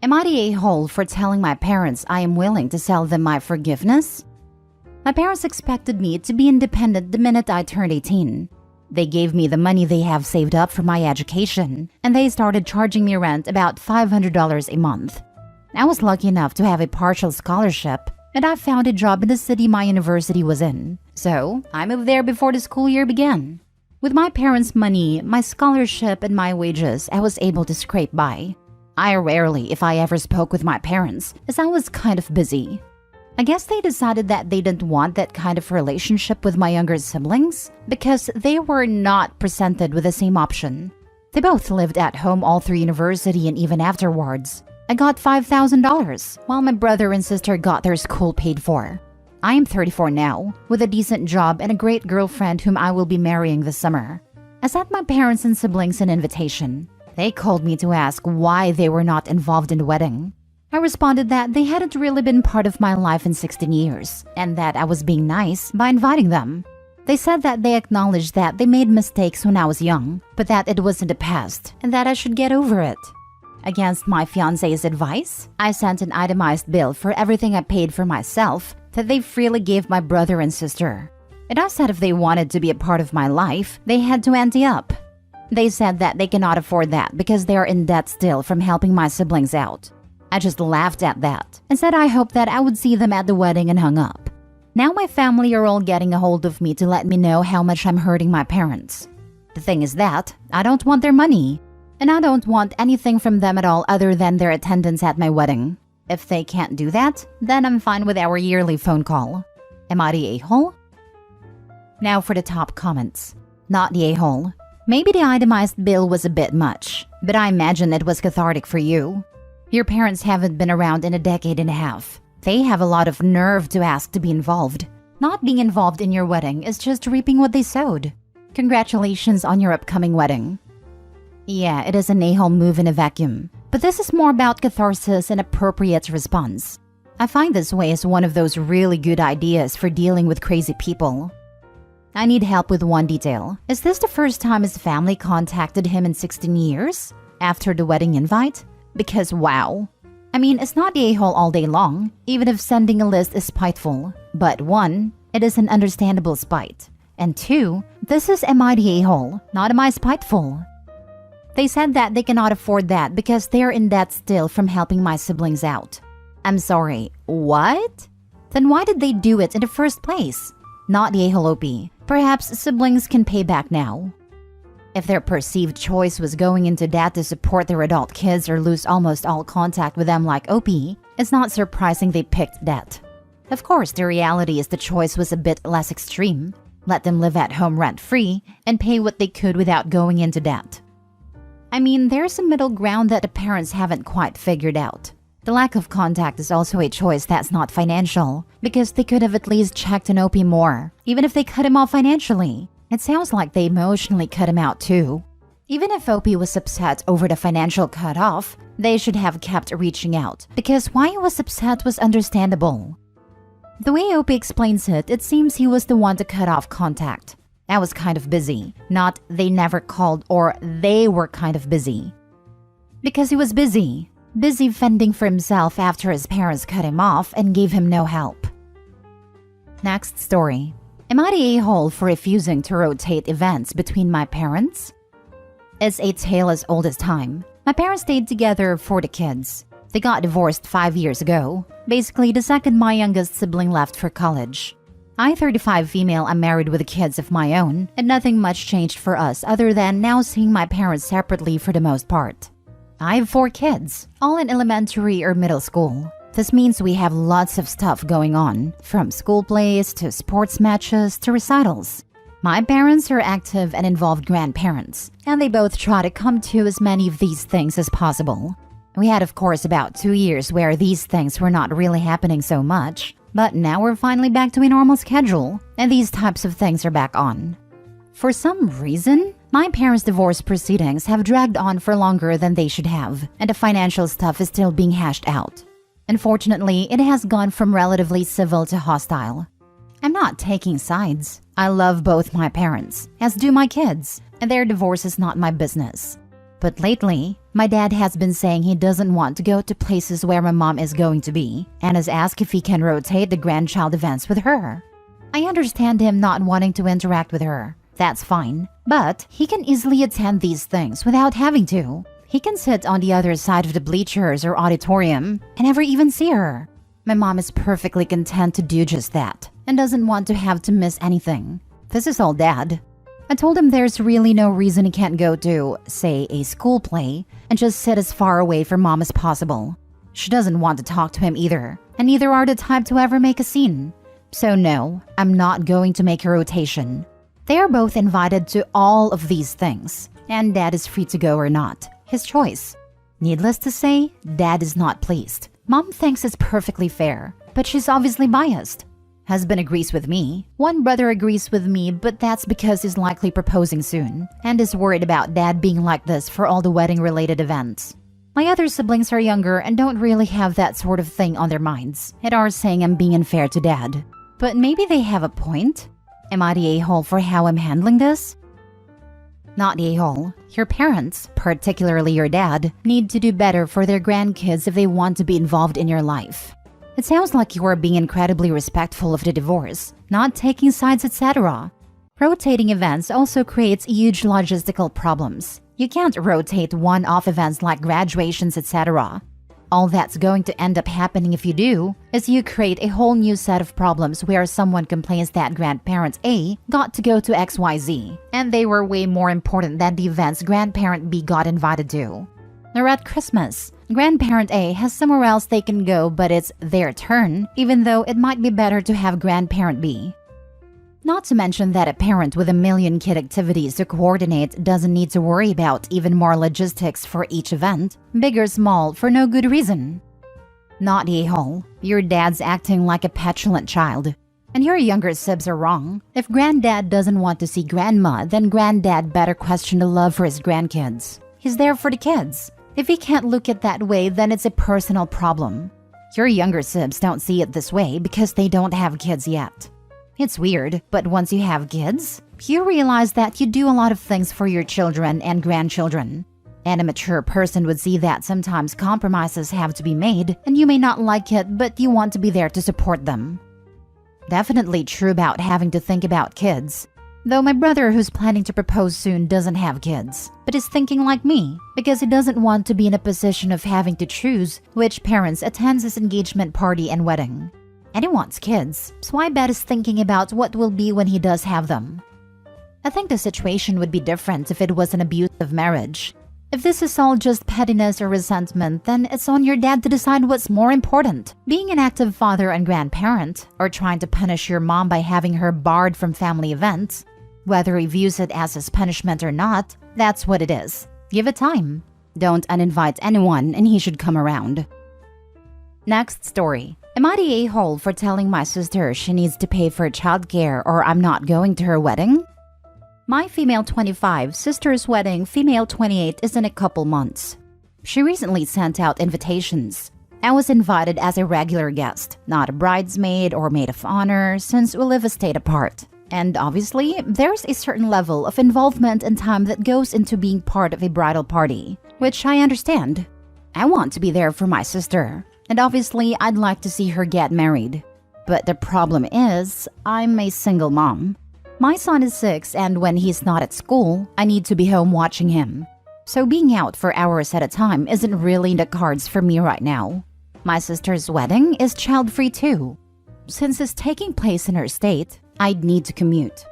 Am I the a-hole for telling my parents I am willing to sell them my forgiveness? My parents expected me to be independent the minute I turned 18. They gave me the money they have saved up for my education, and they started charging me rent about $500 a month. I was lucky enough to have a partial scholarship, and I found a job in the city my university was in, so I moved there before the school year began. With my parents' money, my scholarship, and my wages, I was able to scrape by. I rarely, if I ever, spoke with my parents, as I was kind of busy. I guess they decided that they didn't want that kind of relationship with my younger siblings because they were not presented with the same option. They both lived at home all through university and even afterwards. I got $5,000, while my brother and sister got their school paid for. I am 34 now, with a decent job and a great girlfriend whom I will be marrying this summer. I sent my parents and siblings an invitation. They called me to ask why they were not involved in the wedding. I responded that they hadn't really been part of my life in 16 years, and that I was being nice by inviting them. They said that they acknowledged that they made mistakes when I was young, but that it was in the past, and that I should get over it. Against my fiancé's advice, I sent an itemized bill for everything I paid for myself that they freely gave my brother and sister. And I said if they wanted to be a part of my life, they had to ante up. They said that they cannot afford that because they are in debt still from helping my siblings out. I just laughed at that and said I hoped that I would see them at the wedding and hung up. Now my family are all getting a hold of me to let me know how much I'm hurting my parents. The thing is that I don't want their money, and I don't want anything from them at all other than their attendance at my wedding. If they can't do that, then I'm fine with our yearly phone call. Am I the a-hole? Now for the top comments. Not the a-hole. Maybe the itemized bill was a bit much, but I imagine it was cathartic for you. Your parents haven't been around in a decade and a half. They have a lot of nerve to ask to be involved. Not being involved in your wedding is just reaping what they sowed. Congratulations on your upcoming wedding. Yeah, it is an a-hole move in a vacuum, but this is more about catharsis and appropriate response. I find this way is one of those really good ideas for dealing with crazy people. I need help with one detail. Is this the first time his family contacted him in 16 years? After the wedding invite? Because wow. I mean, it's not the a-hole all day long, even if sending a list is spiteful. But 1, it is an understandable spite. And 2, this is am I the a-hole, not am I spiteful. They said that they cannot afford that because they are in debt still from helping my siblings out. I'm sorry, what? Then why did they do it in the first place? Not the a-hole OP. Perhaps siblings can pay back now. If their perceived choice was going into debt to support their adult kids or lose almost all contact with them like OP, it's not surprising they picked debt. Of course, the reality is the choice was a bit less extreme. Let them live at home rent-free and pay what they could without going into debt. I mean, there's a middle ground that the parents haven't quite figured out. The lack of contact is also a choice that's not financial, because they could have at least checked on OP more, even if they cut him off financially. It sounds like they emotionally cut him out too. Even if OP was upset over the financial cut-off, they should have kept reaching out, because why he was upset was understandable. The way OP explains it, it seems he was the one to cut off contact. I was kind of busy, not they never called or they were kind of busy. Because he was busy fending for himself after his parents cut him off and gave him no help. Next story. Am I the a-hole for refusing to rotate events between my parents? It's a tale as old as time. My parents stayed together for the kids. They got divorced 5 years ago, basically the second my youngest sibling left for college. I, 35 female, am married with kids of my own, and nothing much changed for us other than now seeing my parents separately for the most part. I have 4 kids, all in elementary or middle school. This means we have lots of stuff going on, from school plays to sports matches to recitals. My parents are active and involved grandparents, and they both try to come to as many of these things as possible. We had, of course, about 2 years where these things were not really happening so much, but now we're finally back to a normal schedule, and these types of things are back on. For some reason, my parents' divorce proceedings have dragged on for longer than they should have, and the financial stuff is still being hashed out. Unfortunately, it has gone from relatively civil to hostile. I'm not taking sides. I love both my parents, as do my kids, and their divorce is not my business. But lately, My dad has been saying he doesn't want to go to places where my mom is going to be and has asked if he can rotate the grandchild events with her. I understand him not wanting to interact with her. That's fine. But he can easily attend these things without having to. He can sit on the other side of the bleachers or auditorium and never even see her. My mom is perfectly content to do just that and doesn't want to have to miss anything. This is all Dad. I told him there's really no reason he can't go to, say, a school play and just sit as far away from Mom as possible. She doesn't want to talk to him either, and neither are the type to ever make a scene. So no, I'm not going to make a rotation. They are both invited to all of these things, and Dad is free to go or not. His choice. Needless to say, Dad is not pleased. Mom thinks it's perfectly fair, but she's obviously biased. Husband agrees with me. One brother agrees with me, but that's because he's likely proposing soon and is worried about Dad being like this for all the wedding-related events. My other siblings are younger and don't really have that sort of thing on their minds and are saying I'm being unfair to Dad. But maybe they have a point? Am I the a-hole for how I'm handling this? Not the a-hole. Your parents, particularly your dad, need to do better for their grandkids if they want to be involved in your life. It sounds like you are being incredibly respectful of the divorce, not taking sides, etc. Rotating events also creates huge logistical problems. You can't rotate one-off events like graduations, etc. All that's going to end up happening if you do is you create a whole new set of problems where someone complains that grandparent A got to go to XYZ, and they were way more important than the events grandparent B got invited to. Or at Christmas, grandparent A has somewhere else they can go, but it's their turn, even though it might be better to have grandparent B. Not to mention that a parent with a million kid activities to coordinate doesn't need to worry about even more logistics for each event, big or small, for no good reason. Not the a-hole. Your dad's acting like a petulant child. And your younger sibs are wrong. If granddad doesn't want to see grandma, then granddad better question the love for his grandkids. He's there for the kids. If he can't look at that way, then it's a personal problem. Your younger sibs don't see it this way because they don't have kids yet. It's weird, but once you have kids, you realize that you do a lot of things for your children and grandchildren. And a mature person would see that sometimes compromises have to be made, and you may not like it, but you want to be there to support them. Definitely true about having to think about kids. Though my brother, who's planning to propose soon, doesn't have kids, but is thinking like me, because he doesn't want to be in a position of having to choose which parents attends his engagement party and wedding. And he wants kids, so I bet he's thinking about what will be when he does have them. I think the situation would be different if it was an abusive marriage. If this is all just pettiness or resentment, then it's on your dad to decide what's more important. Being an active father and grandparent, or trying to punish your mom by having her barred from family events. Whether he views it as his punishment or not, that's what it is. Give it time. Don't uninvite anyone and he should come around. Next story. Am I the a-hole for telling my sister she needs to pay for childcare or I'm not going to her wedding? My female 25 sister's wedding, female 28, is in a couple months. She recently sent out invitations. I was invited as a regular guest, not a bridesmaid or maid of honor, since we live a state apart. And obviously, there's a certain level of involvement and time that goes into being part of a bridal party, which I understand. I want to be there for my sister. And obviously, I'd like to see her get married. But the problem is, I'm a single mom. My son is 6, and when he's not at school, I need to be home watching him. So being out for hours at a time isn't really in the cards for me right now. My sister's wedding is child-free too. Since it's taking place in her state, I'd need to commute.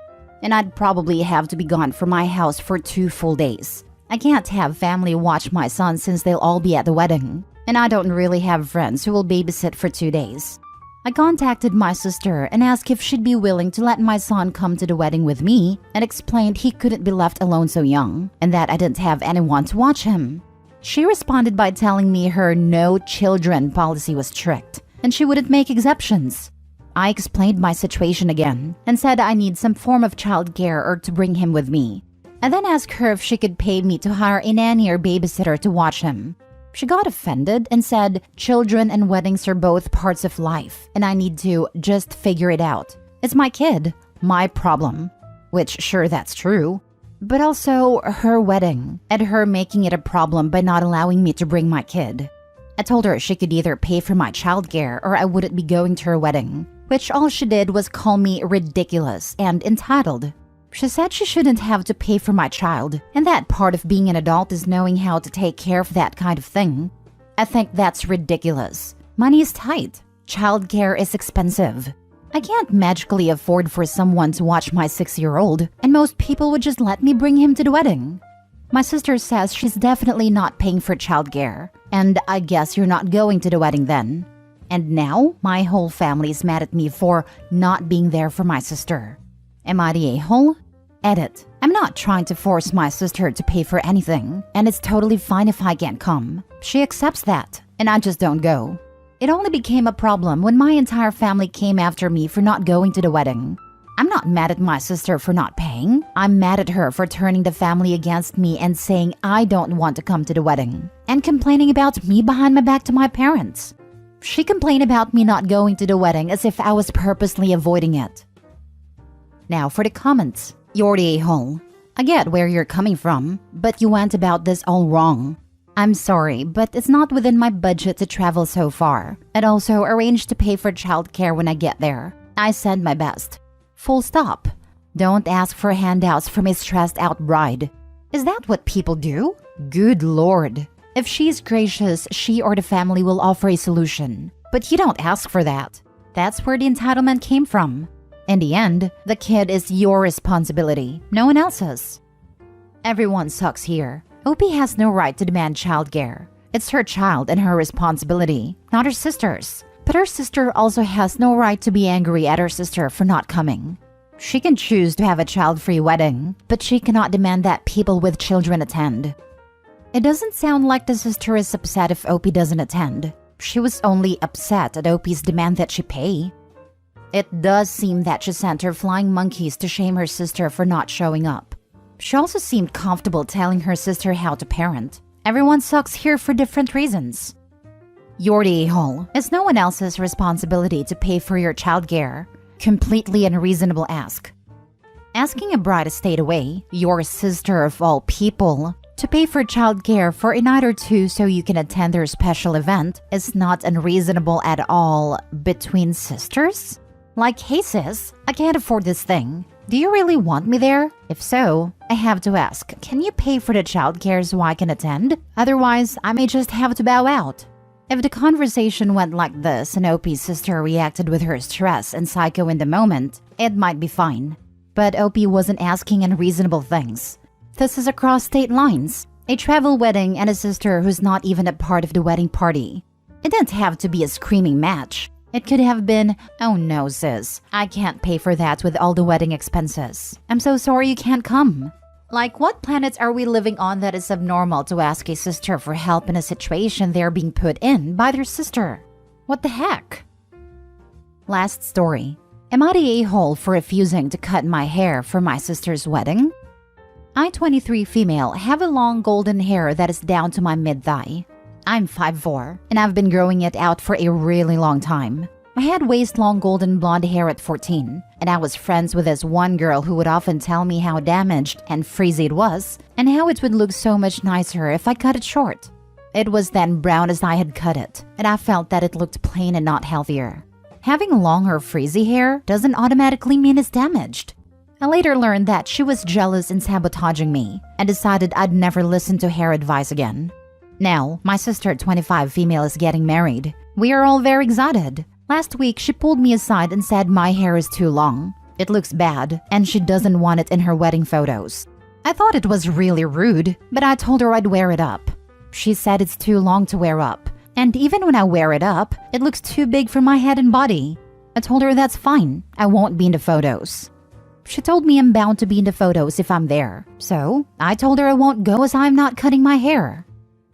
And I'd probably have to be gone from my house for 2 full days. I can't have family watch my son since they'll all be at the wedding. And I don't really have friends who will babysit for 2 days. I contacted my sister and asked if she'd be willing to let my son come to the wedding with me and explained he couldn't be left alone so young and that I didn't have anyone to watch him. She responded by telling me her no children policy was strict and she wouldn't make exceptions. I explained my situation again and said I need some form of childcare or to bring him with me. I then asked her if she could pay me to hire a nanny or babysitter to watch him. She got offended and said children and weddings are both parts of life and I need to just figure it out. It's my kid, my problem. Which sure, that's true. but also her wedding and her making it a problem by not allowing me to bring my kid. I told her she could either pay for my childcare or I wouldn't be going to her wedding, which all she did was call me ridiculous and entitled. She said she shouldn't have to pay for my child, and that part of being an adult is knowing how to take care of that kind of thing. I think that's ridiculous. Money is tight. Childcare is expensive. I can't magically afford for someone to watch my 6-year-old, and most people would just let me bring him to the wedding. My sister says she's definitely not paying for childcare, and I guess you're not going to the wedding then. And now, my whole family is mad at me for not being there for my sister. Am I the a-hole? Edit. I'm not trying to force my sister to pay for anything, and it's totally fine if I can't come. She accepts that, and I just don't go. It only became a problem when my entire family came after me for not going to the wedding. I'm not mad at my sister for not paying. I'm mad at her for turning the family against me and saying I don't want to come to the wedding, and complaining about me behind my back to my parents. She complained about me not going to the wedding as if I was purposely avoiding it. Now for the comments. You're the a-hole. I get where you're coming from, but you went about this all wrong. I'm sorry, but it's not within my budget to travel so far. And also arrange to pay for childcare when I get there. I said my best. Full stop. Don't ask for handouts from a stressed out bride. Is that what people do? Good Lord. If she's gracious, she or the family will offer a solution. But you don't ask for that. That's where the entitlement came from. In the end, the kid is your responsibility, no one else's. Everyone sucks here. Opie has no right to demand childcare. It's her child and her responsibility, not her sister's. But her sister also has no right to be angry at her sister for not coming. She can choose to have a child-free wedding, but she cannot demand that people with children attend. It doesn't sound like the sister is upset if Opie doesn't attend. She was only upset at Opie's demand that she pay. It does seem that she sent her flying monkeys to shame her sister for not showing up. She also seemed comfortable telling her sister how to parent. Everyone sucks here for different reasons. You're the a-hole. It's no one else's responsibility to pay for your childcare. Completely unreasonable ask. Asking a bride to stay away, your sister of all people, to pay for childcare for a night or two so you can attend their special event is not unreasonable at all between sisters? Like, hey sis, I can't afford this thing. Do you really want me there? If so, I have to ask, can you pay for the childcare so I can attend? Otherwise, I may just have to bow out. If the conversation went like this and Opie's sister reacted with her stress and psycho in the moment, it might be fine. But Opie wasn't asking unreasonable things. This is across state lines. A travel wedding and a sister who's not even a part of the wedding party. It didn't have to be a screaming match. It could have been, oh no sis, I can't pay for that with all the wedding expenses. I'm so sorry you can't come. Like, what planet are we living on that is abnormal to ask a sister for help in a situation they're being put in by their sister? What the heck? Last story. Am I the a-hole for refusing to cut my hair for my sister's wedding? I, 23 female, have a long golden hair that is down to my mid-thigh. I'm 5'4", and I've been growing it out for a really long time. I had waist-long golden blonde hair at 14, and I was friends with this one girl who would often tell me how damaged and frizzy it was, and how it would look so much nicer if I cut it short. It was then brown as I had cut it, and I felt that it looked plain and not healthier. Having long or frizzy hair doesn't automatically mean it's damaged. I later learned that she was jealous and sabotaging me, and decided I'd never listen to hair advice again. Now, my sister, 25 female, is getting married. We are all very excited. Last week, she pulled me aside and said my hair is too long. It looks bad, and she doesn't want it in her wedding photos. I thought it was really rude, but I told her I'd wear it up. She said it's too long to wear up, and even when I wear it up, it looks too big for my head and body. I told her that's fine, I won't be in the photos. She told me I'm bound to be in the photos if I'm there, so I told her I won't go as I'm not cutting my hair.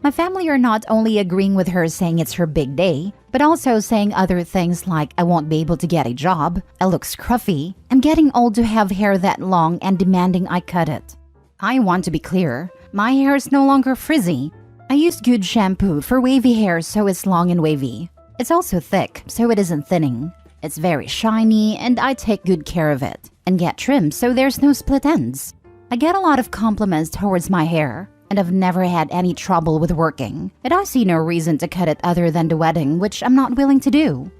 My family are not only agreeing with her saying it's her big day, but also saying other things like I won't be able to get a job, I look scruffy, I'm getting old to have hair that long, and demanding I cut it. I want to be clear, my hair is no longer frizzy. I used good shampoo for wavy hair so it's long and wavy. It's also thick so it isn't thinning. It's very shiny and I take good care of it, and get trimmed so there's no split ends. I get a lot of compliments towards my hair, and I've never had any trouble with working, and I see no reason to cut it other than the wedding, which I'm not willing to do.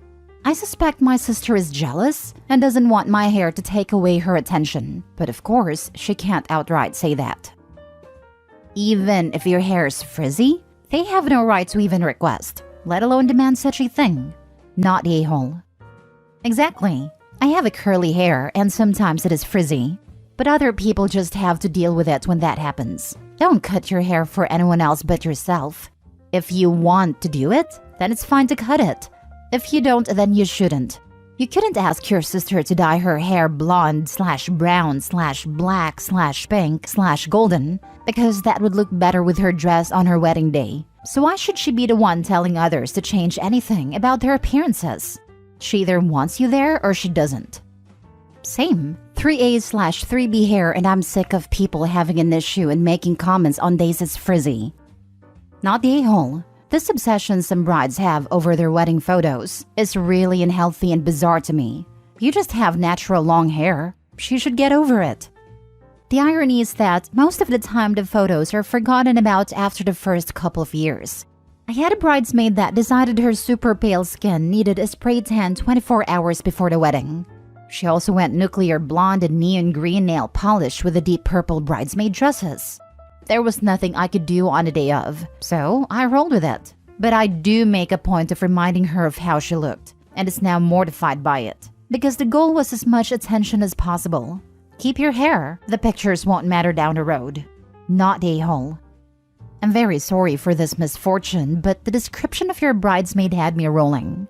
I suspect my sister is jealous and doesn't want my hair to take away her attention, but of course, she can't outright say that. Even if your hair is frizzy, they have no right to even request, let alone demand such a thing. Not the a-hole. Exactly. I have a curly hair and sometimes it is frizzy, but other people just have to deal with it when that happens. Don't cut your hair for anyone else but yourself. If you want to do it, then it's fine to cut it. If you don't, then you shouldn't. You couldn't ask your sister to dye her hair blonde/brown/black/pink/golden because that would look better with her dress on her wedding day. So why should she be the one telling others to change anything about their appearances? She either wants you there or she doesn't. Same. 3A/3B hair, and I'm sick of people having an issue and making comments on days it's frizzy. Not the a-hole. This obsession some brides have over their wedding photos is really unhealthy and bizarre to me. You just have natural long hair. She should get over it. The irony is that most of the time the photos are forgotten about after the first couple of years. I had a bridesmaid that decided her super pale skin needed a spray tan 24 hours before the wedding. She also went nuclear blonde and neon green nail polish with the deep purple bridesmaid dresses. There was nothing I could do on the day of, so I rolled with it. But I do make a point of reminding her of how she looked, and is now mortified by it, because the goal was as much attention as possible. Keep your hair, the pictures won't matter down the road. Not the a-hole. I'm very sorry for this misfortune, but the description of your bridesmaid had me rolling.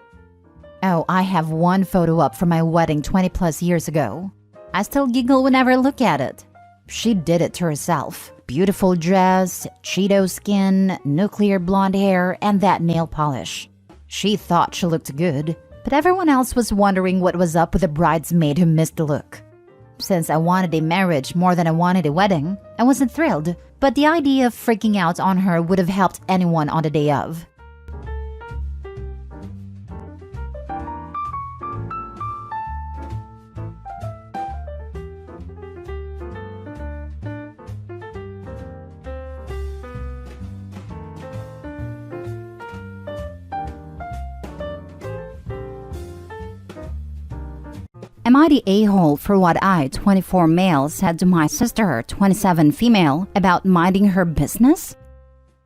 Oh, I have one photo up from my wedding 20 plus years ago. I still giggle whenever I look at it. She did it to herself. Beautiful dress, Cheeto skin, nuclear blonde hair, and that nail polish. She thought she looked good, but everyone else was wondering what was up with the bridesmaid who missed the look. Since I wanted a marriage more than I wanted a wedding, I wasn't thrilled, but the idea of freaking out on her would have helped anyone on the day of. Am I the a-hole for what I, 24 male, said to my sister, 27 female, about minding her business?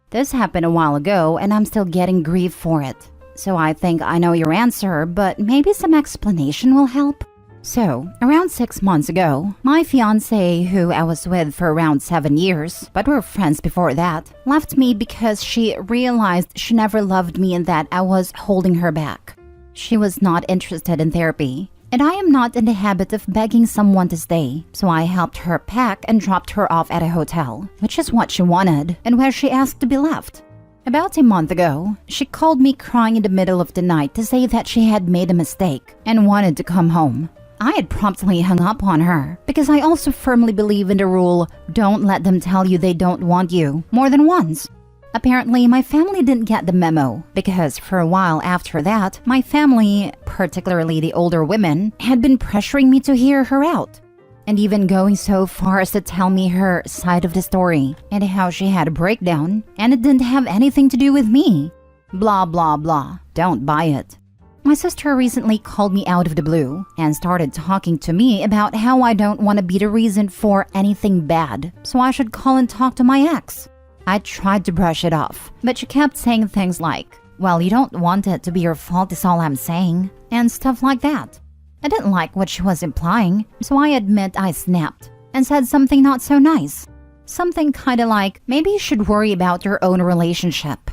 This happened a while ago and I'm still getting grief for it. So I think I know your answer, but maybe some explanation will help. So, around 6 months ago, my fiancé, who I was with for around 7 years, but were friends before that, left me because she realized she never loved me and that I was holding her back. She was not interested in therapy. And I am not in the habit of begging someone to stay, so I helped her pack and dropped her off at a hotel, which is what she wanted and where she asked to be left. About a month ago, she called me crying in the middle of the night to say that she had made a mistake and wanted to come home. I had promptly hung up on her because I also firmly believe in the rule, don't let them tell you they don't want you more than once. Apparently, my family didn't get the memo because for a while after that, my family, particularly the older women, had been pressuring me to hear her out. And even going so far as to tell me her side of the story and how she had a breakdown and it didn't have anything to do with me. Blah, blah, blah. Don't buy it. My sister recently called me out of the blue and started talking to me about how I don't want to be the reason for anything bad, so I should call and talk to my ex. I tried to brush it off, but she kept saying things like, well, you don't want it to be your fault is all I'm saying, and stuff like that. I didn't like what she was implying, so I admit I snapped and said something not so nice. Something kinda like, maybe you should worry about your own relationship.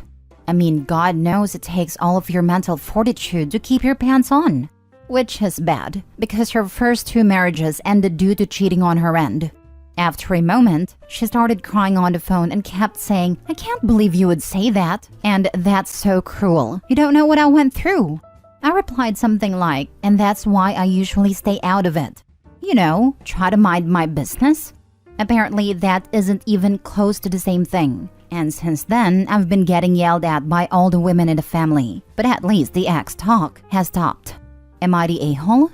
I mean, God knows it takes all of your mental fortitude to keep your pants on. Which is bad, because her first 2 marriages ended due to cheating on her end. After a moment, she started crying on the phone and kept saying, I can't believe you would say that, and that's so cruel. You don't know what I went through. I replied something like, and that's why I usually stay out of it. You know, try to mind my business. Apparently, that isn't even close to the same thing. And since then, I've been getting yelled at by all the women in the family. But at least the ex talk has stopped. Am I the a-hole?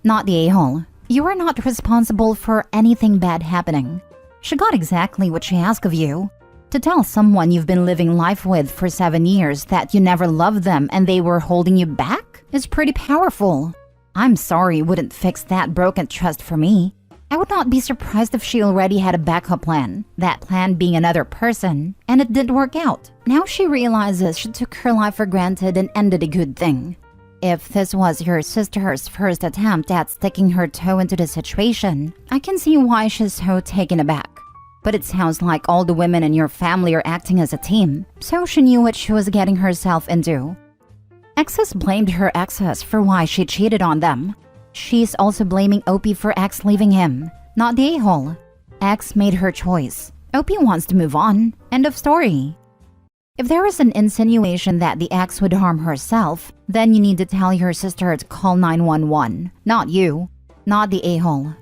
Not the a-hole. You are not responsible for anything bad happening. She got exactly what she asked of you. To tell someone you've been living life with for 7 years that you never loved them and they were holding you back is pretty powerful. I'm sorry wouldn't fix that broken trust for me. I would not be surprised if she already had a backup plan, that plan being another person, and it didn't work out. Now she realizes she took her life for granted and ended a good thing. If this was your sister's first attempt at sticking her toe into the situation, I can see why she's so taken aback. But it sounds like all the women in your family are acting as a team, so she knew what she was getting herself into. Exes blamed her exes for why she cheated on them. She's also blaming Opie for ex leaving him, not the a-hole. Ex made her choice. Opie wants to move on. End of story. If there is an insinuation that the ex would harm herself, then you need to tell your sister to call 911, not you, not the a-hole.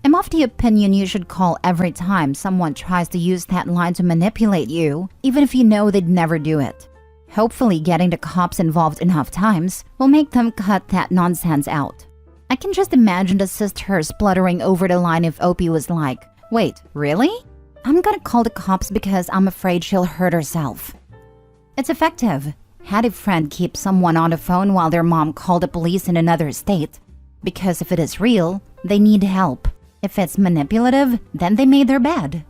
I'm of the opinion you should call every time someone tries to use that line to manipulate you, even if you know they'd never do it. Hopefully getting the cops involved enough times will make them cut that nonsense out. I can just imagine the sister spluttering over the line if Opie was like, "Wait, really? I'm gonna call the cops because I'm afraid she'll hurt herself." It's effective. Had a friend keep someone on the phone while their mom called the police in another state. Because if it is real, they need help. If it's manipulative, then they made their bed.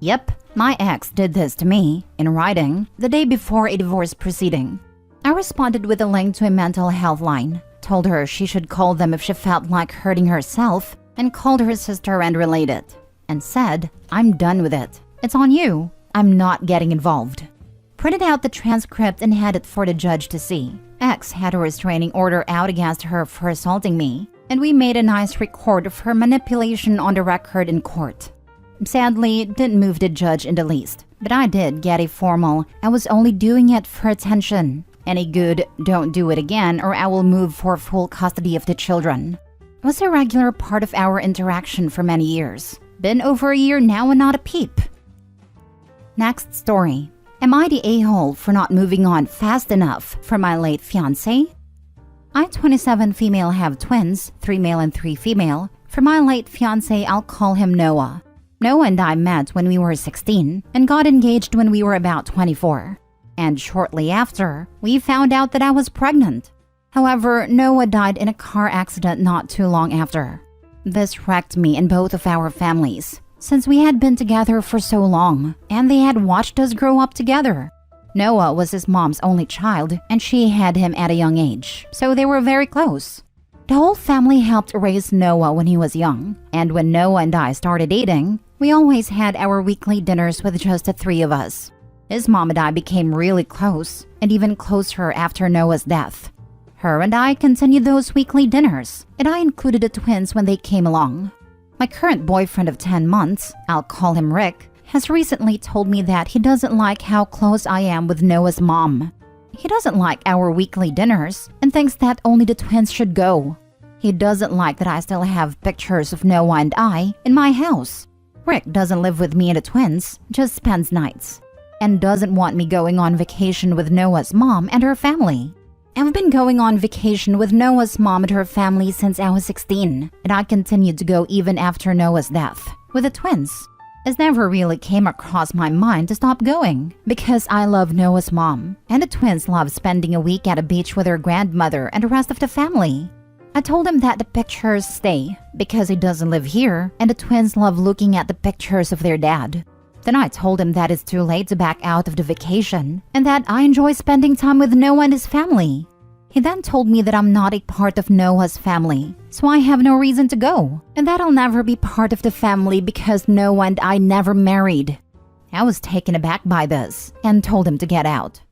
Yep, my ex did this to me, in writing, the day before a divorce proceeding. I responded with a link to a mental health line, told her she should call them if she felt like hurting herself, and called her sister and related, and said, "I'm done with it. It's on you. I'm not getting involved." Printed out the transcript and had it for the judge to see. Ex had a restraining order out against her for assaulting me, and we made a nice record of her manipulation on the record in court. Sadly, it didn't move the judge in the least, but I did get a formal, "I was only doing it for attention," and a good, "Don't do it again or I will move for full custody of the children." It was a regular part of our interaction for many years. Been over a year now and not a peep. Next story. Am I the a-hole for not moving on fast enough for my late fiancé? I, 27 female, have twins, 3 male and 3 female. For my late fiancé, I'll call him Noah. Noah and I met when we were 16 and got engaged when we were about 24. And shortly after, we found out that I was pregnant. However, Noah died in a car accident not too long after. This wrecked me and both of our families, since we had been together for so long and they had watched us grow up together. Noah was his mom's only child and she had him at a young age, so they were very close. The whole family helped raise Noah when he was young, and when Noah and I started dating, we always had our weekly dinners with just the 3 of us. His mom and I became really close, and even closer after Noah's death. Her and I continued those weekly dinners, and I included the twins when they came along. My current boyfriend of 10 months, I'll call him Rick, has recently told me that he doesn't like how close I am with Noah's mom. He doesn't like our weekly dinners and thinks that only the twins should go. He doesn't like that I still have pictures of Noah and I in my house. Rick doesn't live with me and the twins, just spends nights, and doesn't want me going on vacation with Noah's mom and her family. I've been going on vacation with Noah's mom and her family since I was 16, and I continued to go even after Noah's death, with the twins. It never really came across my mind to stop going, because I love Noah's mom, and the twins love spending a week at a beach with her grandmother and the rest of the family. I told him that the pictures stay, because he doesn't live here, and the twins love looking at the pictures of their dad. Then I told him that it's too late to back out of the vacation, and that I enjoy spending time with Noah and his family. He then told me that I'm not a part of Noah's family, so I have no reason to go, and that I'll never be part of the family because Noah and I never married. I was taken aback by this, and told him to get out.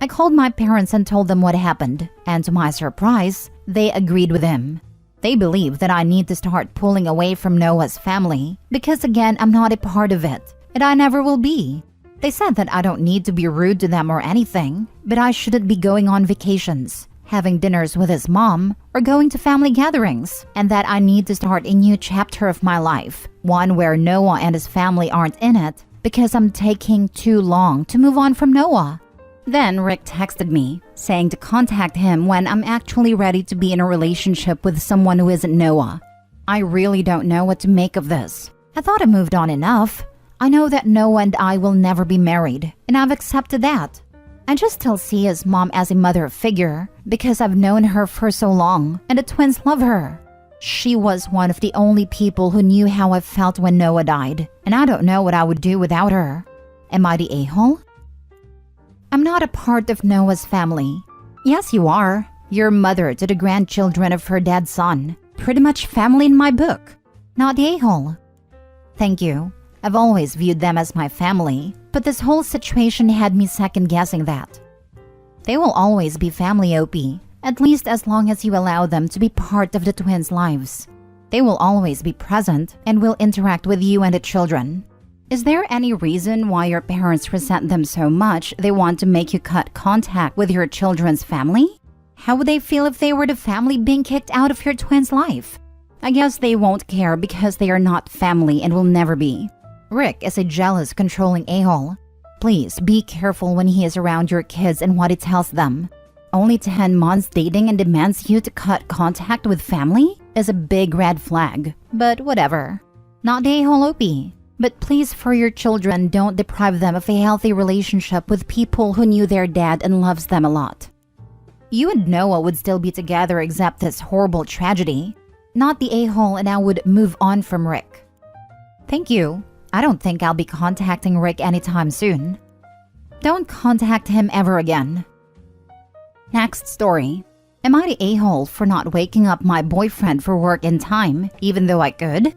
I called my parents and told them what happened, and to my surprise, they agreed with him. They believe that I need to start pulling away from Noah's family, because again, I'm not a part of it, and I never will be. They said that I don't need to be rude to them or anything, but I shouldn't be going on vacations, having dinners with his mom, or going to family gatherings, and that I need to start a new chapter of my life, one where Noah and his family aren't in it, because I'm taking too long to move on from Noah. Then Rick texted me, saying to contact him when I'm actually ready to be in a relationship with someone who isn't Noah. I really don't know what to make of this. I thought I moved on enough. I know that Noah and I will never be married, and I've accepted that. I just still see his mom as a mother figure because I've known her for so long, and the twins love her. She was one of the only people who knew how I felt when Noah died, and I don't know what I would do without her. Am I the a-hole? I'm not a part of Noah's family. Yes, you are. You're mother to the grandchildren of her dead son. Pretty much family in my book. Not the a-hole. Thank you. I've always viewed them as my family, but this whole situation had me second-guessing that. They will always be family, Opie, at least as long as you allow them to be part of the twins' lives. They will always be present and will interact with you and the children. Is there any reason why your parents resent them so much they want to make you cut contact with your children's family? How would they feel if they were the family being kicked out of your twins' life? I guess they won't care because they are not family and will never be. Rick is a jealous, controlling a-hole. Please be careful when he is around your kids and what he tells them. Only 10 months dating and demands you to cut contact with family is a big red flag, but whatever. Not the a-hole, Opie. But please, for your children, don't deprive them of a healthy relationship with people who knew their dad and loves them a lot. You and Noah would still be together except this horrible tragedy. Not the a-hole, and I would move on from Rick. Thank you. I don't think I'll be contacting Rick anytime soon. Don't contact him ever again. Next story. Am I the a-hole for not waking up my boyfriend for work in time, even though I could?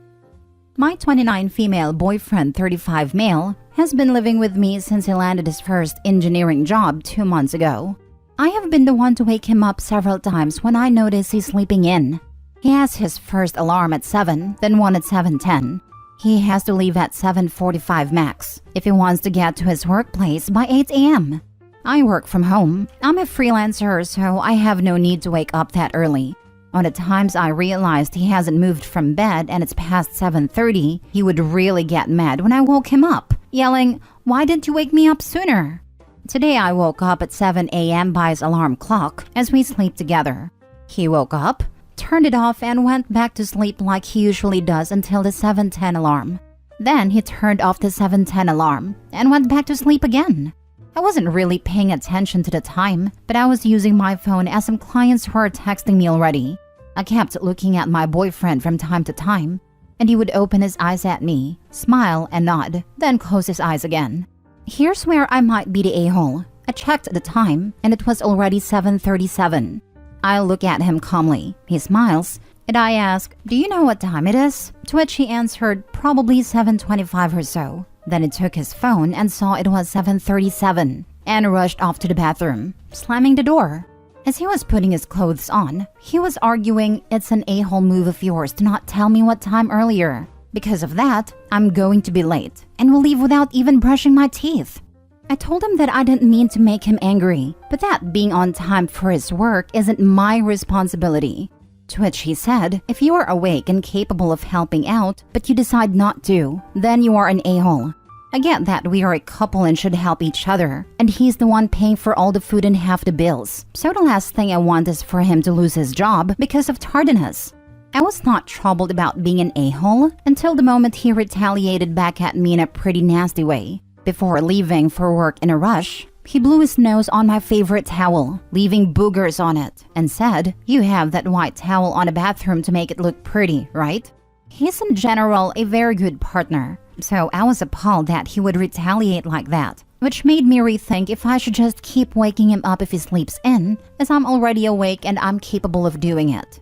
My 29 female boyfriend, 35 male, has been living with me since he landed his first engineering job 2 months ago. I have been the one to wake him up several times when I notice he's sleeping in. He has his first alarm at 7, then one at 7:10. He has to leave at 7:45 max if he wants to get to his workplace by 8 a.m. I work from home. I'm a freelancer, so I have no need to wake up that early. On the times I realized he hasn't moved from bed and it's past 7:30, he would really get mad when I woke him up, yelling, "Why didn't you wake me up sooner?" Today I woke up at 7 a.m. by his alarm clock as we sleep together. He woke up, turned it off, and went back to sleep like he usually does until the 7:10 alarm. Then he turned off the 7:10 alarm and went back to sleep again. I wasn't really paying attention to the time, but I was using my phone as some clients were texting me already. I kept looking at my boyfriend from time to time, and he would open his eyes at me, smile and nod, then close his eyes again. Here's where I might be the a-hole. I checked the time, and it was already 7:37. I look at him calmly. He smiles, and I ask, "Do you know what time it is?" To which he answered, "Probably 7:25 or so." Then he took his phone and saw it was 7:37 and rushed off to the bathroom, slamming the door. As he was putting his clothes on, he was arguing, "It's an a-hole move of yours to not tell me what time earlier. Because of that, I'm going to be late and will leave without even brushing my teeth." I told him that I didn't mean to make him angry, but that being on time for his work isn't my responsibility. To which he said, "If you are awake and capable of helping out, but you decide not to, then you are an a-hole. I get that we are a couple and should help each other, and he's the one paying for all the food and half the bills. So the last thing I want is for him to lose his job because of tardiness." I was not troubled about being an a-hole until the moment he retaliated back at me in a pretty nasty way. Before leaving for work in a rush, he blew his nose on my favorite towel, leaving boogers on it, and said, "You have that white towel on a bathroom to make it look pretty, right?" He's in general a very good partner, so I was appalled that he would retaliate like that, which made me rethink if I should just keep waking him up if he sleeps in, as I'm already awake and I'm capable of doing it.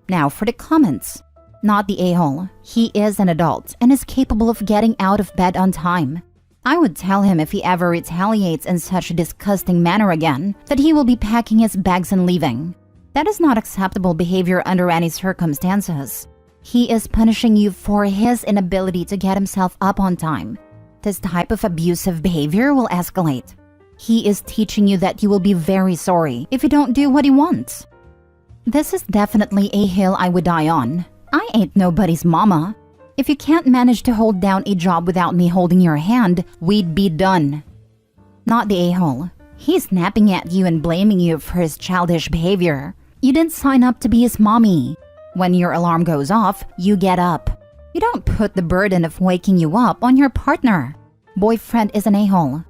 Now for the comments. Not the a-hole. He is an adult and is capable of getting out of bed on time. I would tell him if he ever retaliates in such a disgusting manner again that he will be packing his bags and leaving. That is not acceptable behavior under any circumstances. He is punishing you for his inability to get himself up on time. This type of abusive behavior will escalate. He is teaching you that you will be very sorry if you don't do what he wants. This is definitely a hill I would die on. I ain't nobody's mama. If you can't manage to hold down a job without me holding your hand, we'd be done. Not the a-hole. He's snapping at you and blaming you for his childish behavior. You didn't sign up to be his mommy. When your alarm goes off, you get up. You don't put the burden of waking you up on your partner. Boyfriend is an a-hole.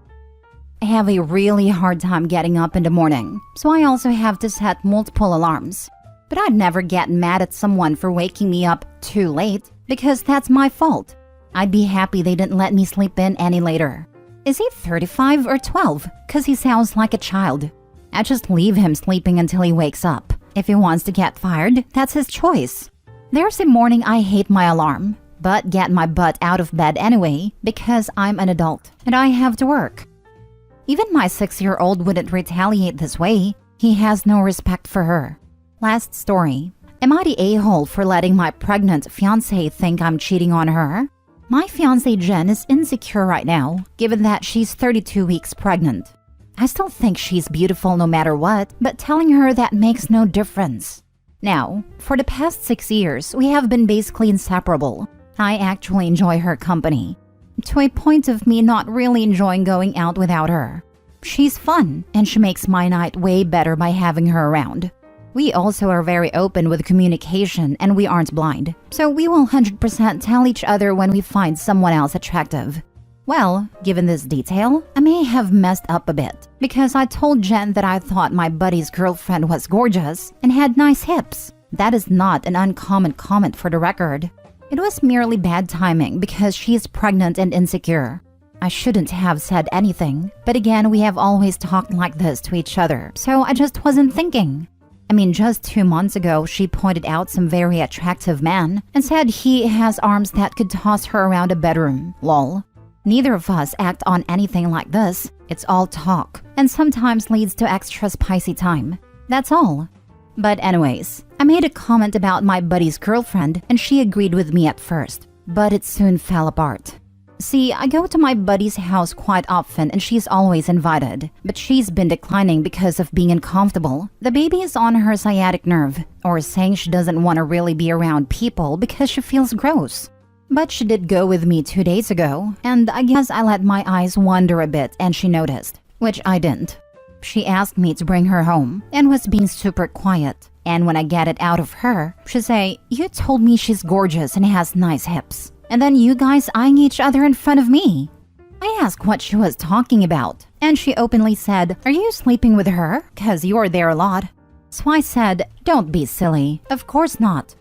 I have a really hard time getting up in the morning, so I also have to set multiple alarms. But I'd never get mad at someone for waking me up too late because that's my fault. I'd be happy they didn't let me sleep in any later. Is he 35 or 12? Cause he sounds like a child. I just leave him sleeping until he wakes up. If he wants to get fired, that's his choice. There's a morning I hate my alarm, but get my butt out of bed anyway because I'm an adult and I have to work. Even my 6-year-old wouldn't retaliate this way. He has no respect for her. Last story. Am I the a-hole for letting my pregnant fiancé think I'm cheating on her? My fiancé Jen is insecure right now, given that she's 32 weeks pregnant. I still think she's beautiful no matter what, but telling her that makes no difference. Now, for the past 6 years, we have been basically inseparable. I actually enjoy her company, to a point of me not really enjoying going out without her. She's fun, and she makes my night way better by having her around. We also are very open with communication and we aren't blind, so we will 100% tell each other when we find someone else attractive. Well, given this detail, I may have messed up a bit because I told Jen that I thought my buddy's girlfriend was gorgeous and had nice hips. That is not an uncommon comment for the record. It was merely bad timing because she is pregnant and insecure. I shouldn't have said anything, but again, we have always talked like this to each other, so I just wasn't thinking. I mean, just 2 months ago, she pointed out some very attractive man and said he has arms that could toss her around a bedroom. Lol. Neither of us act on anything like this. It's all talk, and sometimes leads to extra spicy time. That's all. But anyways, I made a comment about my buddy's girlfriend and she agreed with me at first, but it soon fell apart. See, I go to my buddy's house quite often and she's always invited, but she's been declining because of being uncomfortable. The baby is on her sciatic nerve, or saying she doesn't want to really be around people because she feels gross. But she did go with me 2 days ago, and I guess I let my eyes wander a bit and she noticed, which I didn't. She asked me to bring her home and was being super quiet. And when I get it out of her, she say, "You told me she's gorgeous and has nice hips. And then you guys eyeing each other in front of me." I asked what she was talking about, and she openly said, "Are you sleeping with her? 'Cause you're there a lot." So I said, "Don't be silly. Of course not."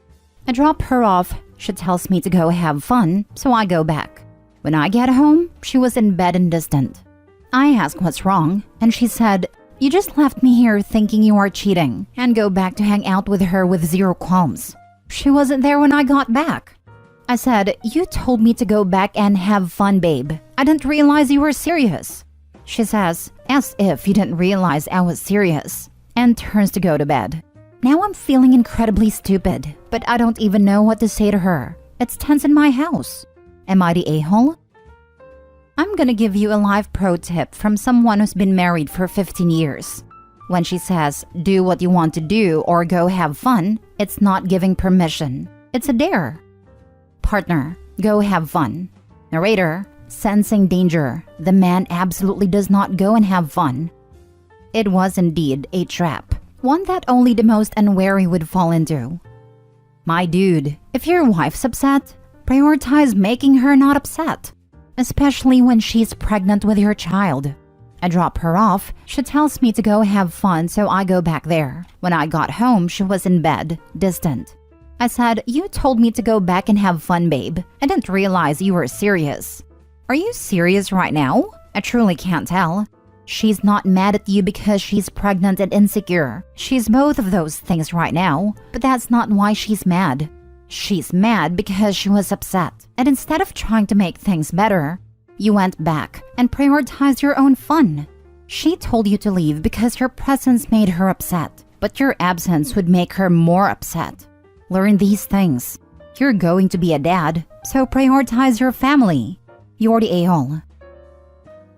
I drop her off. She tells me to go have fun, so I go back. When I get home, she was in bed and distant. I ask what's wrong, and she said, "You just left me here thinking you are cheating, and go back to hang out with her with zero qualms. She wasn't there when I got back." I said, "You told me to go back and have fun, babe. I didn't realize you were serious." She says, as if you didn't realize I was serious, and turns to go to bed. Now I'm feeling incredibly stupid, but I don't even know what to say to her. It's tense in my house. Am I the a-hole? I'm gonna give you a life pro tip from someone who's been married for 15 years. When she says, "Do what you want to do or go have fun," it's not giving permission. It's a dare. Partner, go have fun. Narrator, sensing danger. The man absolutely does not go and have fun. It was indeed a trap, one that only the most unwary would fall into. My dude, if your wife's upset, prioritize making her not upset, especially when she's pregnant with your child. I drop her off. She tells me to go have fun, so I go back there. When I got home, she was in bed, distant. I said, "You told me to go back and have fun, babe. I didn't realize you were serious." Are you serious right now? I truly can't tell. She's not mad at you because she's pregnant and insecure. She's both of those things right now, but that's not why she's mad. She's mad because she was upset, and instead of trying to make things better, you went back and prioritized your own fun. She told you to leave because your presence made her upset, but your absence would make her more upset. Learn these things. You're going to be a dad, so prioritize your family. You're the a-hole.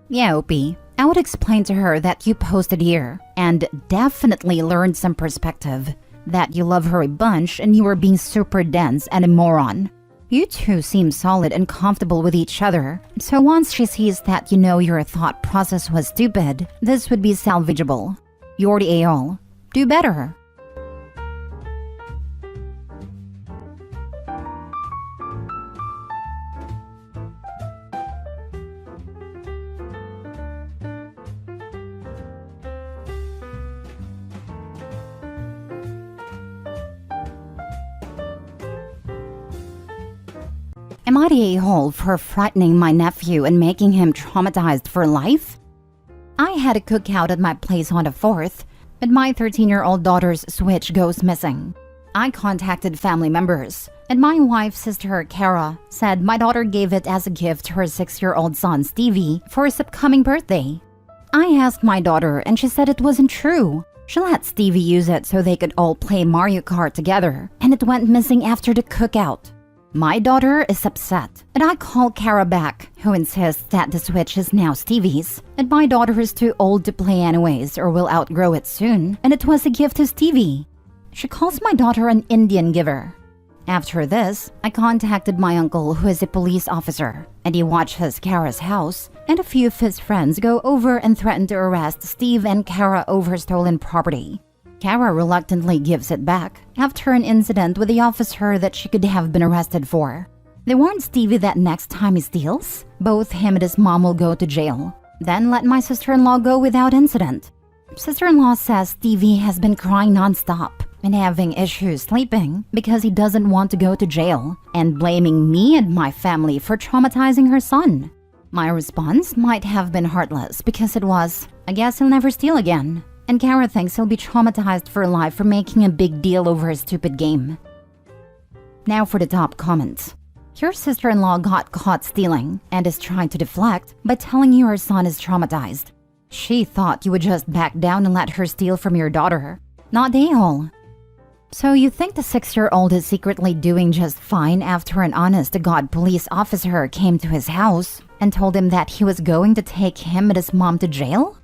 Yeah, Opie, I would explain to her that you posted here and definitely learned some perspective, that you love her a bunch and you were being super dense and a moron. You two seem solid and comfortable with each other, so once she sees that you know your thought process was stupid, this would be salvageable. You're the a-hole. Do better. Am I the a-hole for frightening my nephew and making him traumatized for life? I had a cookout at my place on the 4th, but my 13-year-old daughter's Switch goes missing. I contacted family members, and my wife's sister, Kara, said my daughter gave it as a gift to her 6-year-old son, Stevie, for his upcoming birthday. I asked my daughter, and she said it wasn't true. She let Stevie use it so they could all play Mario Kart together, and it went missing after the cookout. My daughter is upset, and I call Kara back, who insists that the Switch is now Stevie's, and my daughter is too old to play anyways or will outgrow it soon, and it was a gift to Stevie. She calls my daughter an Indian giver. After this, I contacted my uncle, who is a police officer, and he watches Kara's house, and a few of his friends go over and threaten to arrest Steve and Kara over stolen property. Kara reluctantly gives it back after an incident with the officer that she could have been arrested for. They warn Stevie that next time he steals, both him and his mom will go to jail, then let my sister-in-law go without incident. Sister-in-law says Stevie has been crying non-stop and having issues sleeping because he doesn't want to go to jail, and blaming me and my family for traumatizing her son. My response might have been heartless because it was, I guess he'll never steal again, and Kara thinks he'll be traumatized for life for making a big deal over a stupid game. Now for the top comments. Your sister-in-law got caught stealing and is trying to deflect by telling you her son is traumatized. She thought you would just back down and let her steal from your daughter. Not the a-hole. So you think the 6-year-old is secretly doing just fine after an honest-to-God police officer came to his house and told him that he was going to take him and his mom to jail?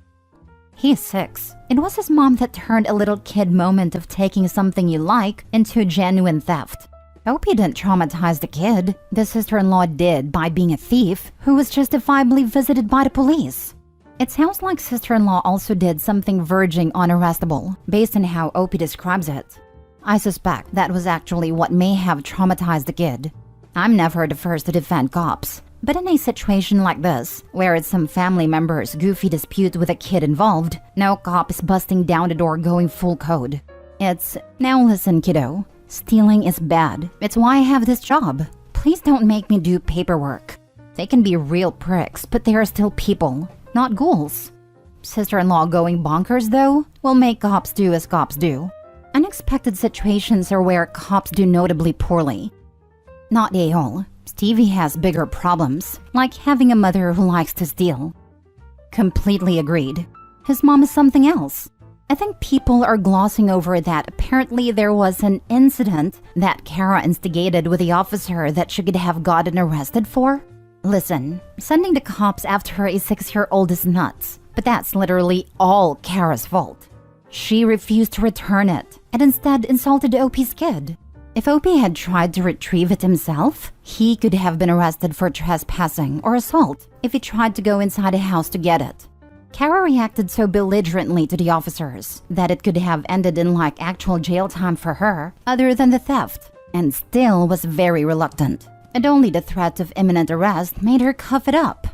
He's 6. It was his mom that turned a little kid moment of taking something you like into genuine theft. Hope he didn't traumatize the kid. The sister-in-law did by being a thief who was justifiably visited by the police. It sounds like sister-in-law also did something verging on arrestable, based on how Opie describes it. I suspect that was actually what may have traumatized the kid. I'm never the first to defend cops, but in a situation like this, where it's some family member's goofy dispute with a kid involved, no cop is busting down the door going full code. It's, now listen kiddo, stealing is bad. It's why I have this job. Please don't make me do paperwork. They can be real pricks, but they are still people, not ghouls. Sister-in-law going bonkers though, will make cops do as cops do. Unexpected situations are where cops do notably poorly. Not the a-hole. Stevie has bigger problems, like having a mother who likes to steal. Completely agreed. His mom is something else. I think people are glossing over that apparently there was an incident that Kara instigated with the officer that she could have gotten arrested for. Listen, sending the cops after a 6-year-old is nuts, but that's literally all Kara's fault. She refused to return it and instead insulted Opie's kid. If Opie had tried to retrieve it himself, he could have been arrested for trespassing or assault if he tried to go inside a house to get it. Kara reacted so belligerently to the officers that it could have ended in like actual jail time for her, other than the theft, and still was very reluctant. And only the threat of imminent arrest made her cough it up.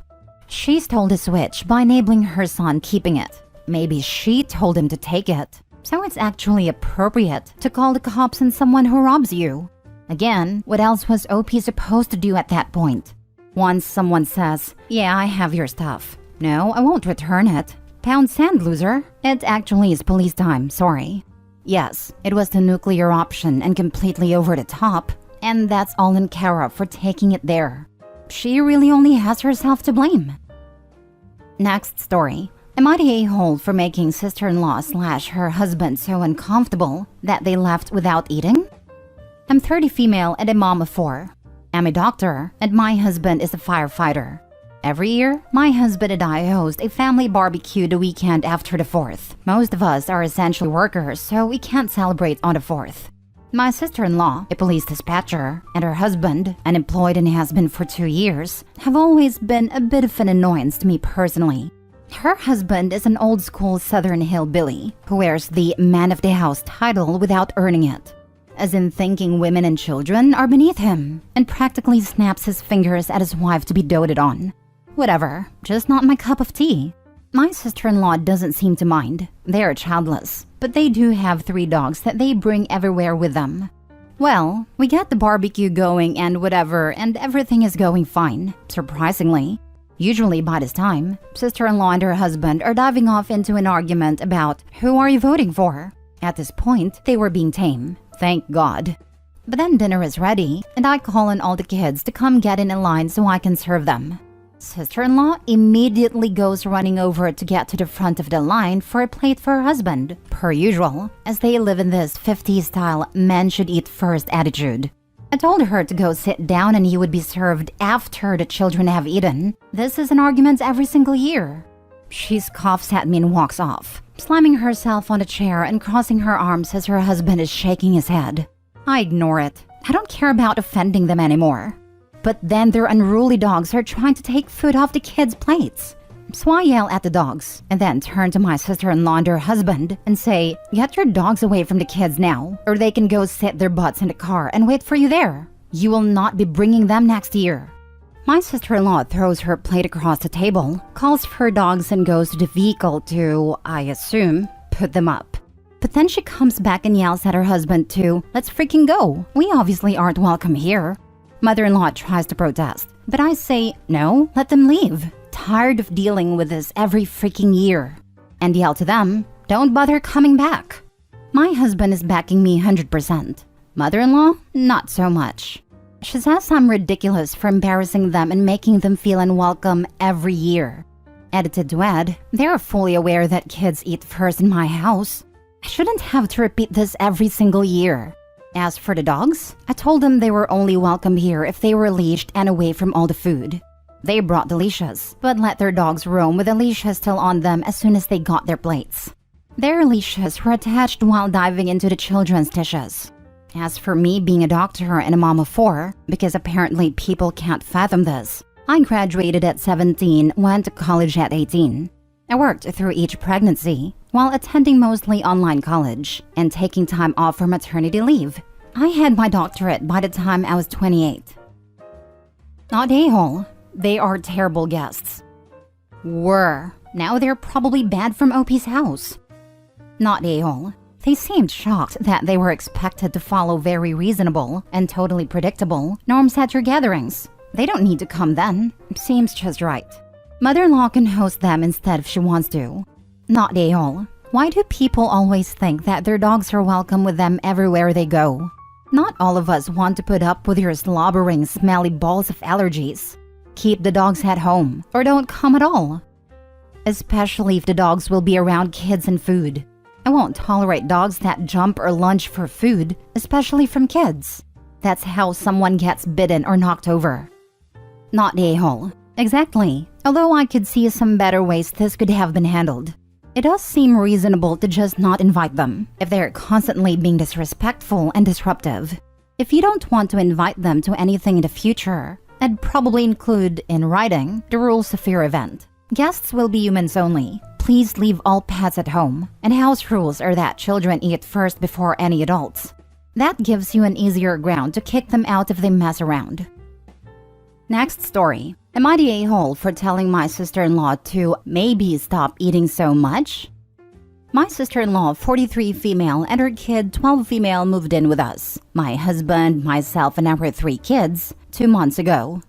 She stole the Switch by enabling her son keeping it. Maybe she told him to take it. So it's actually appropriate to call the cops on someone who robs you. Again, what else was Opie supposed to do at that point? Once someone says, yeah, I have your stuff. No, I won't return it. Pound sand, loser. It actually is police time, sorry. Yes, it was the nuclear option and completely over the top, and that's all in Kara for taking it there. She really only has herself to blame. Next story. Am I the a-hole for making sister-in-law / her husband so uncomfortable that they left without eating? I'm 30 female and a mom of 4. I'm a doctor and my husband is a firefighter. Every year, my husband and I host a family barbecue the weekend after the 4th. Most of us are essential workers, so we can't celebrate on the 4th. My sister-in-law, a police dispatcher, and her husband, unemployed and has been for 2 years, have always been a bit of an annoyance to me personally. Her husband is an old-school Southern hillbilly who wears the man of the house title without earning it, as in thinking women and children are beneath him, and practically snaps his fingers at his wife to be doted on. Whatever, just not my cup of tea. My sister-in-law doesn't seem to mind. They are childless, but they do have 3 dogs that they bring everywhere with them. Well, we get the barbecue going and whatever, and everything is going fine, surprisingly. Usually by this time, sister-in-law and her husband are diving off into an argument about who are you voting for? At this point, they were being tame, thank God. But then dinner is ready, and I call on all the kids to come get in line so I can serve them. Sister-in-law immediately goes running over to get to the front of the line for a plate for her husband, per usual, as they live in this 50s-style men should eat first attitude. I told her to go sit down and he would be served after the children have eaten. This is an argument every single year. She scoffs at me and walks off, slamming herself on a chair and crossing her arms as her husband is shaking his head. I ignore it. I don't care about offending them anymore. But then their unruly dogs are trying to take food off the kids' plates. So I yell at the dogs and then turn to my sister-in-law and her husband and say, "Get your dogs away from the kids now, or they can go sit their butts in the car and wait for you there. You will not be bringing them next year." My sister-in-law throws her plate across the table, calls for her dogs and goes to the vehicle to, I assume, put them up. But then she comes back and yells at her husband to, "Let's freaking go. We obviously aren't welcome here." Mother-in-law tries to protest, but I say, "No, let them leave. Tired of dealing with this every freaking year." And yell to them, "Don't bother coming back." My husband is backing me 100%. Mother-in-law, not so much. She says I'm ridiculous for embarrassing them and making them feel unwelcome every year. Edited to add, they are fully aware that kids eat first in my house. I shouldn't have to repeat this every single year. As for the dogs, I told them they were only welcome here if they were leashed and away from all the food. They brought the leashes, but let their dogs roam with the leashes still on them as soon as they got their plates. Their leashes were attached while diving into the children's dishes. As for me being a doctor and a mom of 4, because apparently people can't fathom this, I graduated at 17, went to college at 18. I worked through each pregnancy, while attending mostly online college and taking time off for maternity leave. I had my doctorate by the time I was 28. Not a-hole. They are terrible guests. Were. Now they're probably banned from OP's house. Not a-hole. They seemed shocked that they were expected to follow very reasonable and totally predictable norms at your gatherings. They don't need to come then. Seems just right. Mother-in-law can host them instead if she wants to. Not a-hole. Why do people always think that their dogs are welcome with them everywhere they go? Not all of us want to put up with your slobbering, smelly balls of allergies. Keep the dogs at home, or don't come at all. Especially if the dogs will be around kids and food. I won't tolerate dogs that jump or lunge for food, especially from kids. That's how someone gets bitten or knocked over. Not a-hole. Exactly. Although I could see some better ways this could have been handled. It does seem reasonable to just not invite them if they're constantly being disrespectful and disruptive. If you don't want to invite them to anything in the future, I'd probably include, in writing, the rules of your event. Guests will be humans only. Please leave all pets at home. And house rules are that children eat first before any adults. That gives you an easier ground to kick them out if they mess around. Next story. Am I the a-hole for telling my sister-in-law to maybe stop eating so much? My sister-in-law, 43 female, and her kid, 12 female, moved in with us. My husband, myself, and our 3 kids, 2 months ago.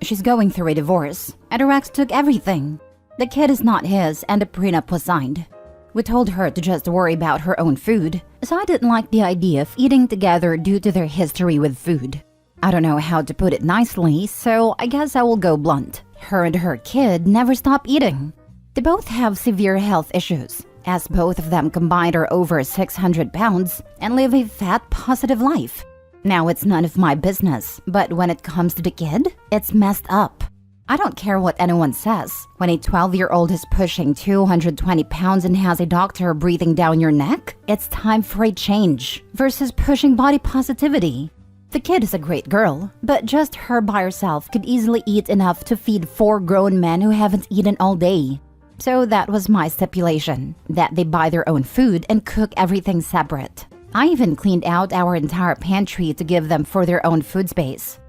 She's going through a divorce, and her ex took everything. The kid is not his, and a prenup was signed. We told her to just worry about her own food, so I didn't like the idea of eating together due to their history with food. I don't know how to put it nicely, so I guess I will go blunt. Her and her kid never stop eating. They both have severe health issues, as both of them combined are over 600 pounds and live a fat-positive life. Now it's none of my business, but when it comes to the kid, it's messed up. I don't care what anyone says. When a 12-year-old is pushing 220 pounds and has a doctor breathing down your neck, it's time for a change versus pushing body positivity. The kid is a great girl, but just her by herself could easily eat enough to feed 4 grown men who haven't eaten all day. So that was my stipulation, that they buy their own food and cook everything separate. I even cleaned out our entire pantry to give them for their own food space.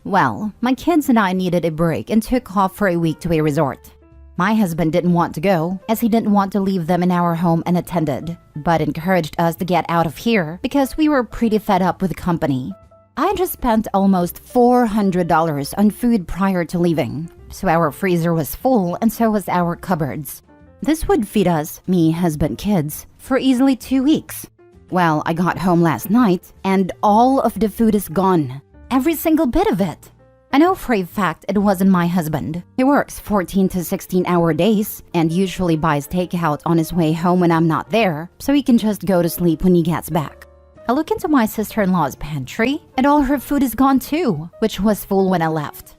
Well, my kids and I needed a break and took off for a week to a resort. My husband didn't want to go, as he didn't want to leave them in our home unattended, but encouraged us to get out of here because we were pretty fed up with the company. I had just spent almost $400 on food prior to leaving, so our freezer was full and so was our cupboards. This would feed us, me, husband, kids, for easily 2 weeks. Well, I got home last night and all of the food is gone. Every single bit of it. I know for a fact it wasn't my husband. He works 14 to 16-hour days and usually buys takeout on his way home when I'm not there, so he can just go to sleep when he gets back. I look into my sister-in-law's pantry and all her food is gone too, which was full when I left.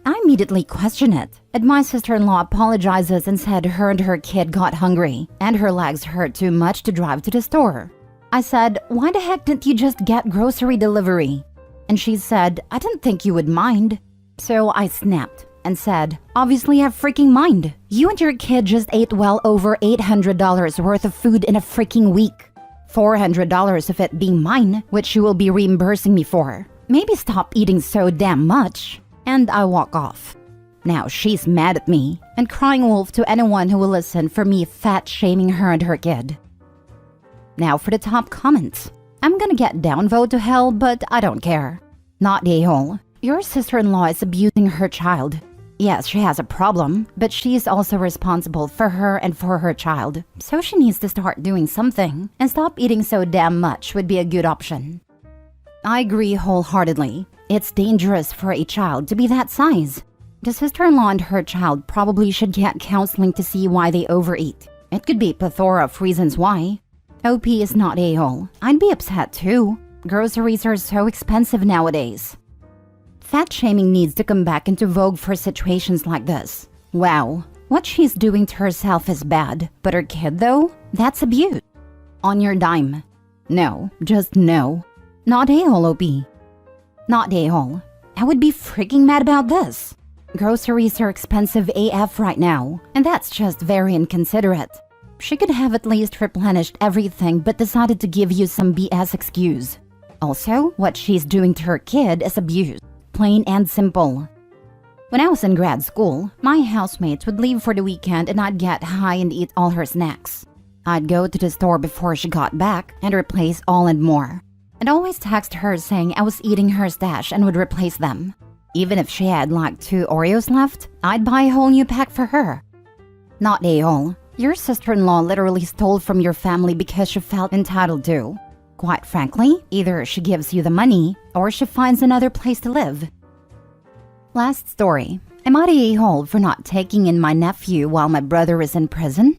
I immediately question it, and my sister-in-law apologizes and said her and her kid got hungry and her legs hurt too much to drive to the store. I said, why the heck didn't you just get grocery delivery? And she said, I didn't think you would mind. So I snapped and said, obviously I freaking mind. You and your kid just ate well over $800 worth of food in a freaking week. $400 of it being mine, which you will be reimbursing me for. Maybe stop eating so damn much. And I walk off. Now she's mad at me and crying wolf to anyone who will listen for me fat shaming her and her kid. Now for the top comments. I'm gonna get downvote to hell, but I don't care. Not a-hole. Your sister-in-law is abusing her child. Yes, she has a problem, but she is also responsible for her and for her child. So she needs to start doing something, and stop eating so damn much would be a good option. I agree wholeheartedly. It's dangerous for a child to be that size. The sister-in-law and her child probably should get counseling to see why they overeat. It could be a plethora of reasons why. OP is not a-hole. I'd be upset too. Groceries are so expensive nowadays. Fat shaming needs to come back into vogue for situations like this. Wow, what she's doing to herself is bad, but her kid though? That's abuse. On your dime. No, just no. Not a-hole, OP. Not a-hole. I would be freaking mad about this. Groceries are expensive AF right now, and that's just very inconsiderate. She could have at least replenished everything but decided to give you some BS excuse. Also, what she's doing to her kid is abuse. Plain and simple. When I was in grad school, my housemates would leave for the weekend and I'd get high and eat all her snacks. I'd go to the store before she got back and replace all and more. I'd always text her saying I was eating her stash and would replace them. Even if she had like 2 Oreos left, I'd buy a whole new pack for her. Not a-hole. Your sister-in-law literally stole from your family because she felt entitled to. Quite frankly, either she gives you the money or she finds another place to live. Last story. Am I the a-hole for not taking in my nephew while my brother is in prison?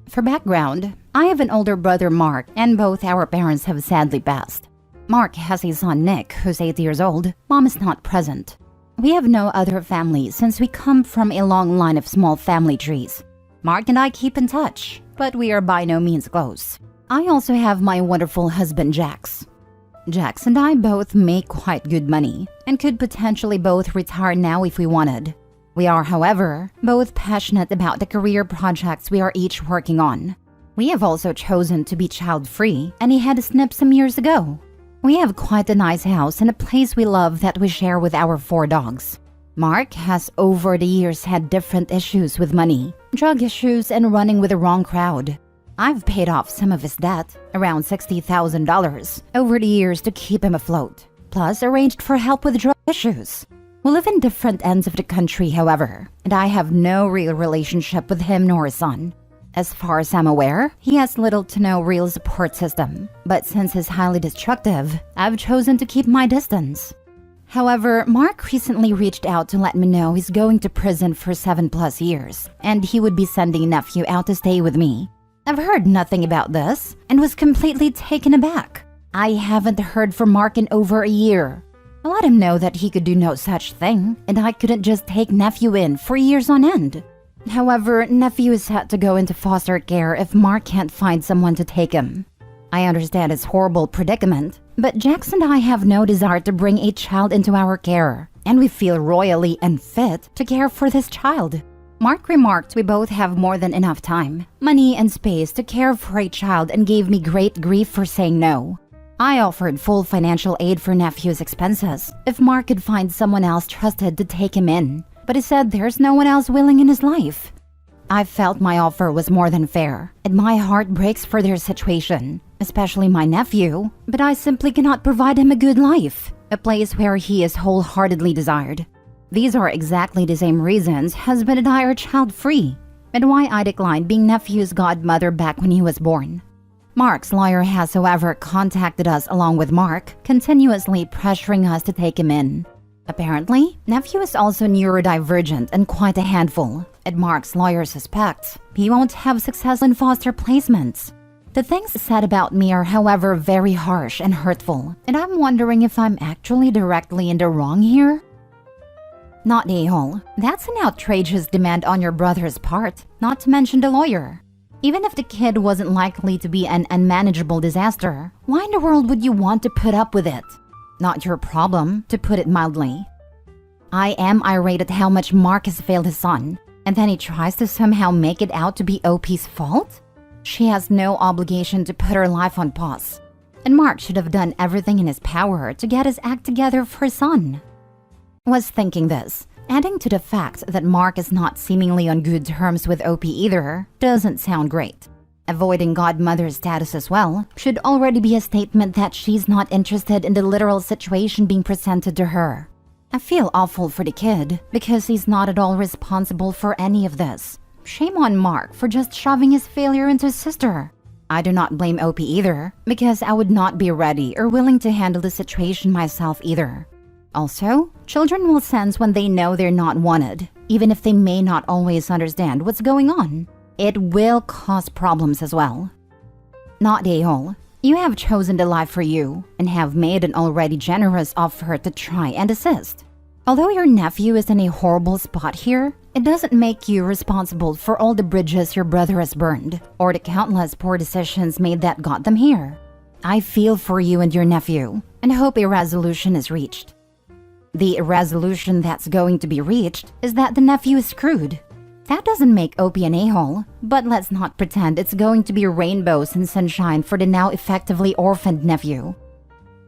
For background, I have an older brother, Mark, and both our parents have sadly passed. Mark has a son, Nick, who's 8 years old. Mom is not present. We have no other family since we come from a long line of small family trees. Mark and I keep in touch, but we are by no means close. I also have my wonderful husband, Jax. Jax and I both make quite good money and could potentially both retire now if we wanted. We are, however, both passionate about the career projects we are each working on. We have also chosen to be child-free, and he had a snip some years ago. We have quite a nice house and a place we love that we share with our 4 dogs. Mark has over the years had different issues with money, drug issues, and running with the wrong crowd. I've paid off some of his debt, around $60,000, over the years to keep him afloat, plus arranged for help with drug issues. We live in different ends of the country, however, and I have no real relationship with him nor his son. As far as I'm aware, he has little to no real support system, but since he's highly destructive, I've chosen to keep my distance. However, Mark recently reached out to let me know he's going to prison for 7+ years, and he would be sending nephew out to stay with me. I've heard nothing about this, and was completely taken aback. I haven't heard from Mark in over a year. I let him know that he could do no such thing, and I couldn't just take nephew in for years on end. However, nephew is set to go into foster care if Mark can't find someone to take him. I understand his horrible predicament, but Jax and I have no desire to bring a child into our care, and we feel royally unfit to care for this child. Mark remarked we both have more than enough time, money, and space to care for a child and gave me great grief for saying no. I offered full financial aid for nephew's expenses if Mark could find someone else trusted to take him in, but he said there's no one else willing in his life. I felt my offer was more than fair, and my heart breaks for their situation, especially my nephew, but I simply cannot provide him a good life, a place where he is wholeheartedly desired. These are exactly the same reasons husband and I are child-free, and why I declined being nephew's godmother back when he was born. Mark's lawyer has, however, contacted us along with Mark, continuously pressuring us to take him in. Apparently, nephew is also neurodivergent and quite a handful, and Mark's lawyer suspects he won't have success in foster placements. The things said about me are, however, very harsh and hurtful, and I'm wondering if I'm actually directly in the wrong here? Not a-hole. That's an outrageous demand on your brother's part, not to mention the lawyer. Even if the kid wasn't likely to be an unmanageable disaster, why in the world would you want to put up with it? Not your problem, to put it mildly. I am irate at how much Mark has failed his son, and then he tries to somehow make it out to be OP's fault? She has no obligation to put her life on pause, and Mark should have done everything in his power to get his act together for his son. Was thinking this, adding to the fact that Mark is not seemingly on good terms with OP either, doesn't sound great. Avoiding godmother status as well should already be a statement that she's not interested in the literal situation being presented to her. I feel awful for the kid because he's not at all responsible for any of this. Shame on Mark for just shoving his failure into his sister. I do not blame OP either because I would not be ready or willing to handle the situation myself either. Also, children will sense when they know they're not wanted, even if they may not always understand what's going on. It will cause problems as well. Not a-hole. You have chosen the life for you and have made an already generous offer to try and assist. Although your nephew is in a horrible spot here, it doesn't make you responsible for all the bridges your brother has burned or the countless poor decisions made that got them here. I feel for you and your nephew and hope a resolution is reached. The resolution that's going to be reached is that the nephew is screwed. That doesn't make OP an a-hole, but let's not pretend it's going to be rainbows and sunshine for the now effectively orphaned nephew.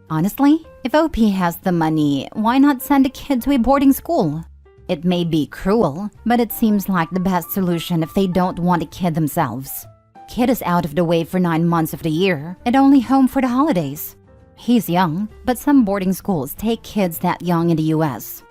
Honestly, if OP has the money, why not send a kid to a boarding school? It may be cruel, but it seems like the best solution if they don't want a kid themselves. Kid is out of the way for 9 months of the year and only home for the holidays. He's young, but some boarding schools take kids that young in the US.